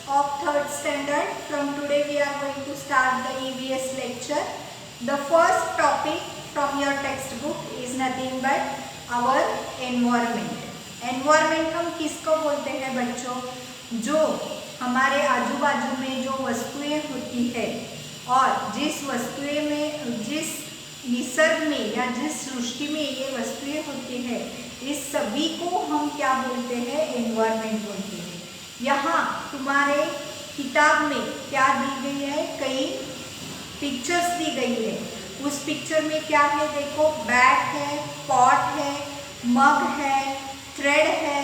of third standard. From today we are going to start the EVS lecture. The first topic from your textbook is nothing but our environment. Environment हम किसको बोलते हैं बच्चों? जो हमारे आजू बाजू में जो वस्तुएं होती है और जिस वस्तुएं में, जिस निसर्ग में या जिस सृष्टि में ये वस्तुएं होती है, इस सभी को हम क्या बोलते हैं? एनवायरनमेंट बोलते हैं। यहाँ तुम्हारे किताब में क्या दी गई है? कई पिक्चर्स दी गई है। उस पिक्चर में क्या है? देखो, बैट है, पॉट है, मग है, थ्रेड है,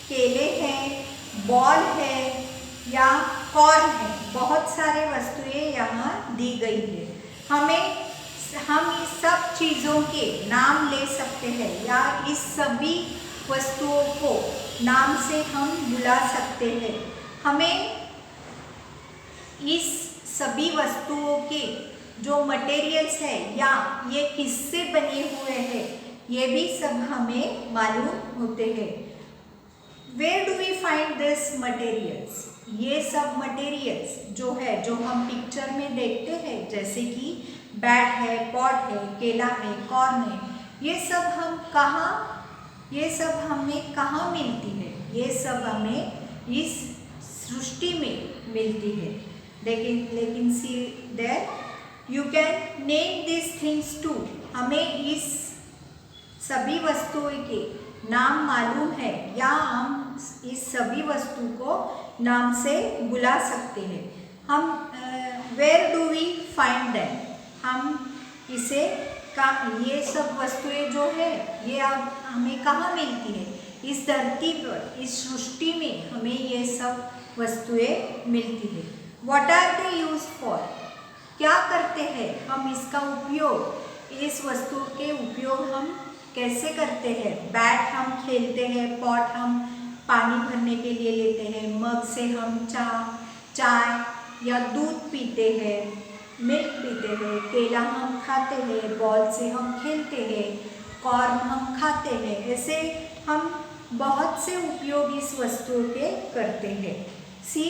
केले हैं, बॉल है या कॉर्न है। बहुत सारे वस्तुएं यहाँ दी गई है। हम इस सब चीज़ों के नाम ले सकते हैं या इस सभी वस्तुओं को नाम से हम बुला सकते हैं। हमें इस सभी वस्तुओं के जो मटेरियल्स है या ये किससे बने हुए हैं, ये भी सब हमें मालूम होते हैं। Where do we find this materials? ये सब मटेरियल्स जो है, जो हम पिक्चर में देखते हैं, जैसे कि बैट है, पॉट है, केला है, कॉर्न है, ये सब हमें कहाँ मिलती है? ये सब हमें इस सृष्टि में मिलती है। लेकिन see there you can name this things too. हमें इस सभी वस्तुओं के नाम मालूम है या हम इस सभी वस्तु को नाम से बुला सकते हैं। हम where do we find them? हम इसे ये सब वस्तुएं जो है ये अब हमें कहाँ मिलती है? इस धरती पर, इस सृष्टि में हमें ये सब वस्तुएं मिलती है। What are they use for? क्या करते हैं हम इसका उपयोग? इस वस्तु के उपयोग हम कैसे करते हैं? बैट हम खेलते हैं, पॉट हम पानी भरने के लिए लेते हैं, मग से हम चाय या दूध पीते हैं, मिल्क पीते हैं, केला हम खाते हैं, बॉल से हम खेलते हैं, कॉर्न हम खाते हैं। ऐसे हम बहुत से उपयोग इस वस्तुओं के करते हैं। सी,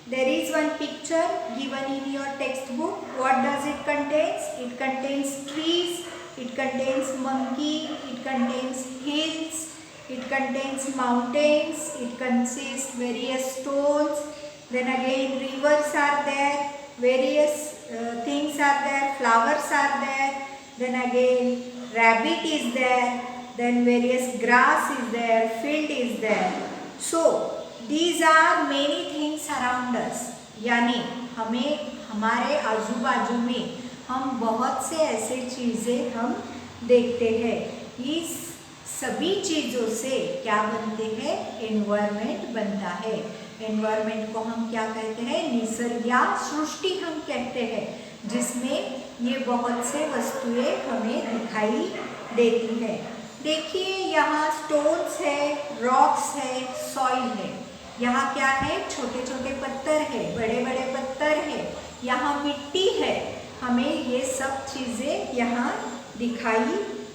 there is one picture given in your textbook. What does it contains? It contains trees, it contains monkey, it contains hills, it contains mountains, it consists various stones, then again rivers are there, various things are there, flowers are there, then again rabbit is there, then various grass is there, field is there. So these are many things around us. यानी हमें हमारे आजू बाजू में हम बहुत से ऐसे चीज़ें हम देखते हैं। इस सभी चीज़ों से क्या बनते हैं? एनवायरनमेंट बनता है। एनवायरनमेंट को हम क्या कहते हैं? निसर्ग या सृष्टि हम कहते हैं, जिसमें ये बहुत से वस्तुएं हमें दिखाई देती है। देखिए, यहाँ स्टोन्स है, रॉक्स है, सॉइल है। यहाँ क्या है? छोटे छोटे पत्थर है, बड़े बड़े पत्थर है, यहाँ मिट्टी है। हमें ये सब चीज़ें यहाँ दिखाई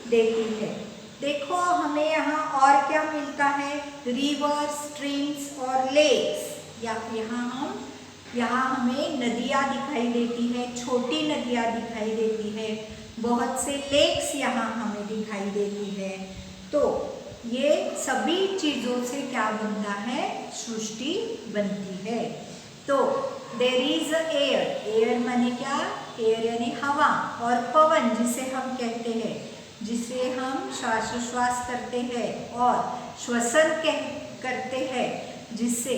देती है। देखो, हमें यहाँ और क्या मिलता है? रिवर, स्ट्रीम्स और लेक्स। यहाँ हमें नदियाँ दिखाई देती है, छोटी नदियाँ दिखाई देती है, बहुत से लेक्स यहाँ हमें दिखाई देती है। तो ये सभी चीज़ों से क्या बनता है? सृष्टि बनती है। तो देयर इज एयर। एयर माने क्या? एयर यानी हवा, और पवन जिसे हम कहते हैं, जिसे हम श्वासोश्वास करते हैं और श्वसन करते हैं, जिससे,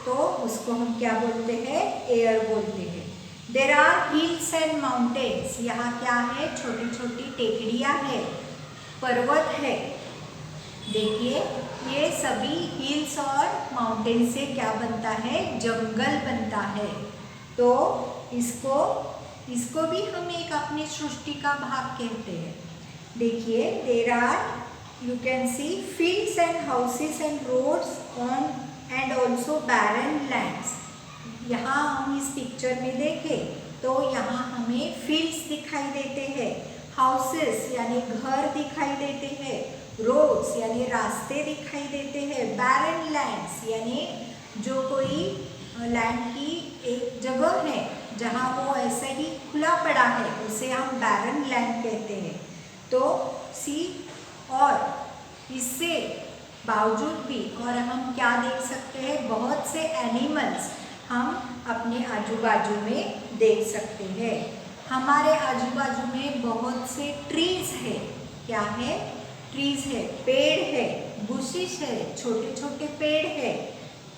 तो उसको हम क्या बोलते हैं? एयर बोलते हैं। There are hills and mountains. यहाँ क्या है? छोटी छोटी टेकड़ियाँ है, पर्वत है। देखिए, ये सभी हिल्स और माउंटेन से क्या बनता है? जंगल बनता है। तो इसको भी हम एक अपनी सृष्टि का भाग कहते हैं। देखिए, there are, you can see fields and houses and roads on and also barren lands. यहाँ हम इस पिक्चर में देखें तो यहाँ हमें फील्ड्स दिखाई देते हैं, हाउसेस यानी घर दिखाई देते हैं, रोड्स यानी रास्ते दिखाई देते हैं, बैरन लैंड्स यानी जो कोई लैंड की एक जगह है जहाँ वो ऐसे ही खुला पड़ा है, उसे हम बैरन लैंड कहते हैं। तो सी, और इससे बावजूद भी और हम क्या देख सकते हैं, बहुत से एनिमल्स हम अपने आजू बाजू में देख सकते हैं। हमारे आजू बाजू में बहुत से ट्रीज है। क्या है? ट्रीज है, पेड़ है, बुशिश है, छोटे छोटे पेड़ है।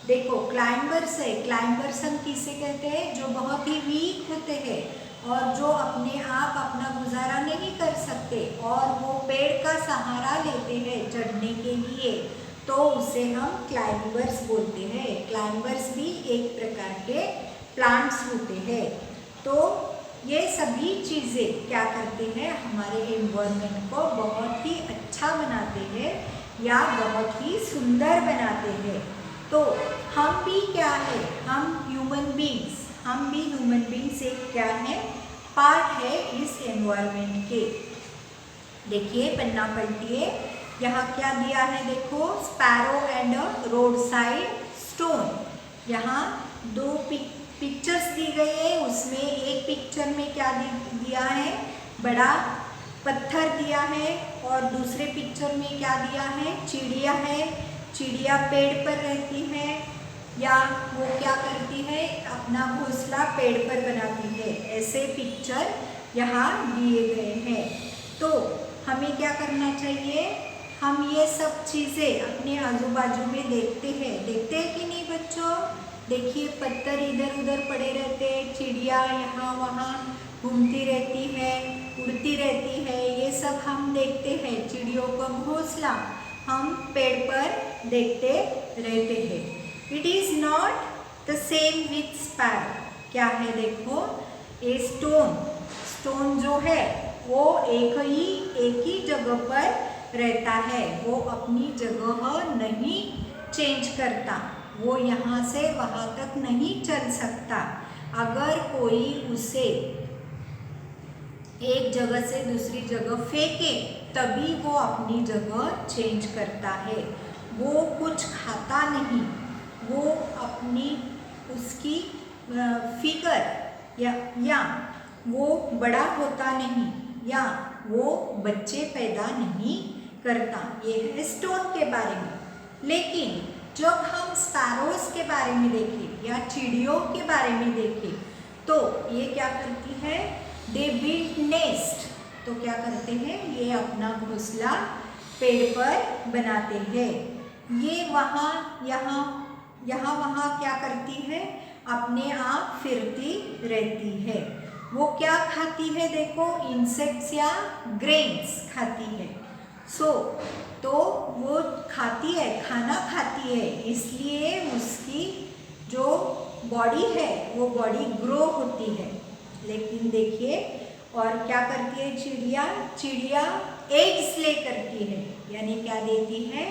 देखो क्लाइंबर्स है। क्लाइंबर्स हम किसे कहते हैं? जो बहुत ही वीक होते हैं और जो अपने आप अपना गुजारा नहीं कर सकते और वो पेड़ का सहारा लेते हैं चढ़ने के लिए, तो उसे हम क्लाइंबर्स बोलते हैं। क्लाइंबर्स भी एक प्रकार के प्लांट्स होते हैं। तो ये सभी चीज़ें क्या करते हैं? हमारे एनवायरनमेंट को बहुत ही अच्छा बनाते हैं या बहुत ही सुंदर बनाते हैं। तो हम भी क्या है? हम ह्यूमन बींग्स एक क्या है? पार्ट है इस एनवायरनमेंट के। देखिए पन्ना पलटिए, यहाँ क्या दिया है? देखो, sparrow and a road side stone. यहाँ दो पिक्चर्स दी गई है। उसमें एक पिक्चर में क्या दिया है? बड़ा पत्थर दिया है और दूसरे पिक्चर में क्या दिया है? चिड़िया है। चिड़िया पेड़ पर रहती है या वो क्या करती है? अपना घोंसला पेड़ पर बनाती है। ऐसे पिक्चर यहाँ दिए गए हैं। तो हमें क्या करना चाहिए? हम ये सब चीज़ें अपने आजू बाजू में देखते हैं कि नहीं बच्चों? देखिए पत्थर इधर उधर पड़े रहते हैं, चिड़िया यहाँ वहाँ घूमती रहती है, उड़ती रहती है, ये सब हम देखते हैं। चिड़ियों का घोंसला हम पेड़ पर देखते रहते हैं। It is not the same with sparrow. क्या है? देखो, ए स्टोन जो है वो एक ही जगह पर रहता है, वो अपनी जगह नहीं चेंज करता, वो यहाँ से वहाँ तक नहीं चल सकता। अगर कोई उसे एक जगह से दूसरी जगह फेंके तभी वो अपनी जगह चेंज करता है। वो कुछ खाता नहीं, वो अपनी उसकी फिगर या वो बड़ा होता नहीं या वो बच्चे पैदा नहीं करता। ये है स्टोन के बारे में। लेकिन जब हम स्पैरोज के बारे में देखें या चिड़ियों के बारे में देखें तो ये क्या करती है? They build nest. तो क्या करते हैं? ये अपना घोंसला पेड़ पर बनाते हैं। ये यहाँ वहाँ क्या करती है? अपने आप फिरती रहती है। वो क्या खाती है? देखो, इंसेक्ट्स या ग्रेन्स खाती है। तो वो खाती है, खाना खाती है, इसलिए उसकी जो बॉडी है वो बॉडी ग्रो होती है। लेकिन देखिए, और क्या करती है चिड़िया एग्स ले करती है, यानी क्या देती है?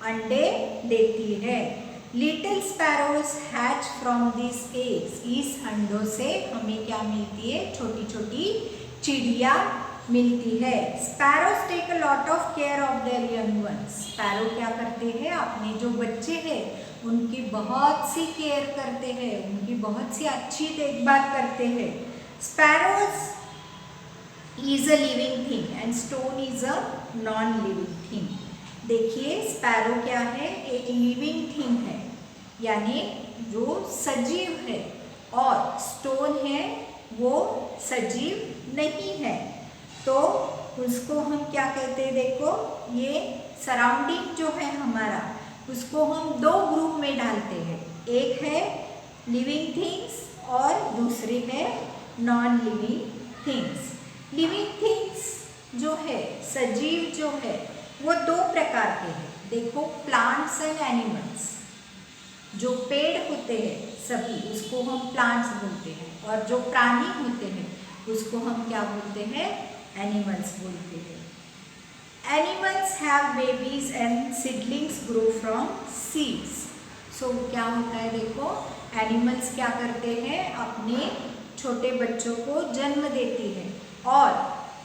अंडे देती है। Little sparrows hatch from this eggs. इस अंडों से हमें क्या मिलती है? छोटी छोटी चिड़िया मिलती है। Sparrows take a lot of care of their young ones. Sparrow क्या करते हैं? अपने जो बच्चे हैं उनकी बहुत सी केयर करते हैं, उनकी बहुत सी अच्छी देखभाल करते हैं। Sparrows is a living thing and stone is a non living thing. देखिए स्पैरो क्या है? एक लिविंग थिंग है, यानी जो सजीव है, और स्टोन है वो सजीव नहीं है। तो उसको हम क्या कहते हैं? देखो, ये सराउंडिंग जो है हमारा, उसको हम दो ग्रुप में डालते हैं। एक है लिविंग थिंग्स और दूसरी है non living things. Living things जो है, सजीव जो है, वो दो प्रकार के हैं। देखो, प्लांट्स एंड एनिमल्स। जो पेड़ होते हैं सभी, उसको हम प्लांट्स बोलते हैं, और जो प्राणी होते हैं उसको हम क्या बोलते हैं? एनिमल्स बोलते हैं। Animals have babies and seedlings grow from seeds. So क्या होता है? देखो, एनिमल्स क्या करते हैं? अपने छोटे बच्चों को जन्म देती है, और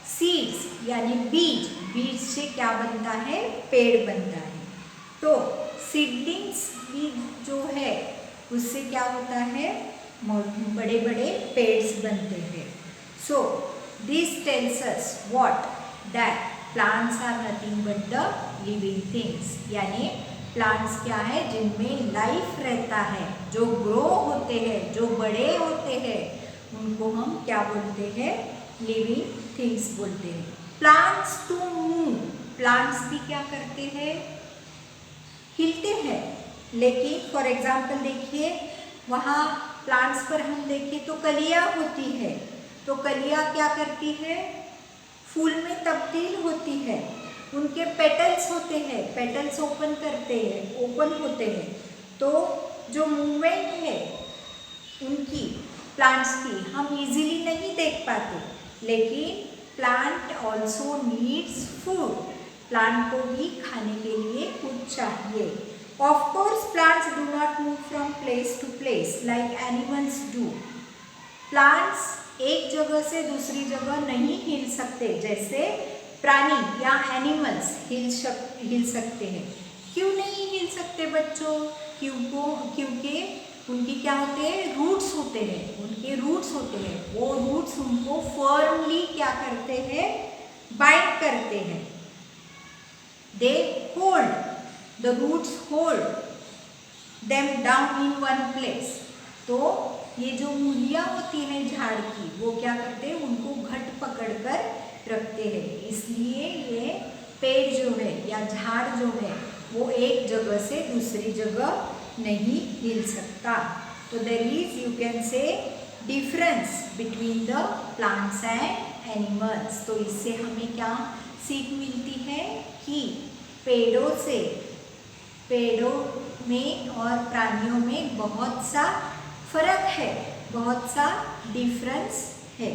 सीड्स यानी बीज से क्या बनता है? पेड़ बनता है। तो सीडलिंग्स भी जो है उससे क्या होता है, बड़े बड़े पेड्स बनते हैं. So this tells us what, that plants are nothing but the living things. यानी प्लांट्स क्या है, जिनमें लाइफ रहता है, जो ग्रो होते हैं, जो बड़े होते हैं, उनको हम क्या बोलते हैं, लिविंग थिंग्स बोलते हैं. प्लांट्स टू मूव, प्लांट्स भी क्या करते हैं, हिलते हैं. लेकिन फॉर एग्जाम्पल देखिए, वहाँ प्लांट्स पर हम देखें तो कलियाँ होती है, तो कलियाँ क्या करती है, फूल में तब्दील होती है. उनके पेटल्स होते हैं, पेटल्स ओपन करते हैं, ओपन होते हैं. तो जो मूवमेंट है उनकी, प्लांट्स की, हम इजीली नहीं देख पाते. लेकिन plant also needs food, plant को भी खाने के लिए कुछ चाहिए. Of course plants do not move from place to place like animals do. Plants एक जगह से दूसरी जगह नहीं हिल सकते, जैसे प्राणी या एनिमल्स हिल सकते हैं. क्यों नहीं हिल सकते बच्चों? क्योंकि उनकी क्या होते हैं, रूट्स होते हैं, उनके रूट्स होते हैं. वो रूट्स उनको फर्मली क्या करते हैं, बाइंड करते हैं. They hold, the roots hold them down in one place. तो ये जो मूलियाँ होती हैं झाड़ की, वो क्या करते हैं, उनको घट पकड़ कर रखते हैं. इसलिए ये पेड़ जो है या झाड़ जो है, वो एक जगह से दूसरी जगह नहीं हिल सकता. तो there is, you can say, difference between the plants and animals. तो इससे हमें क्या सीख मिलती है कि पेड़ों में और प्राणियों में बहुत सा फर्क है, बहुत सा डिफरेंस है.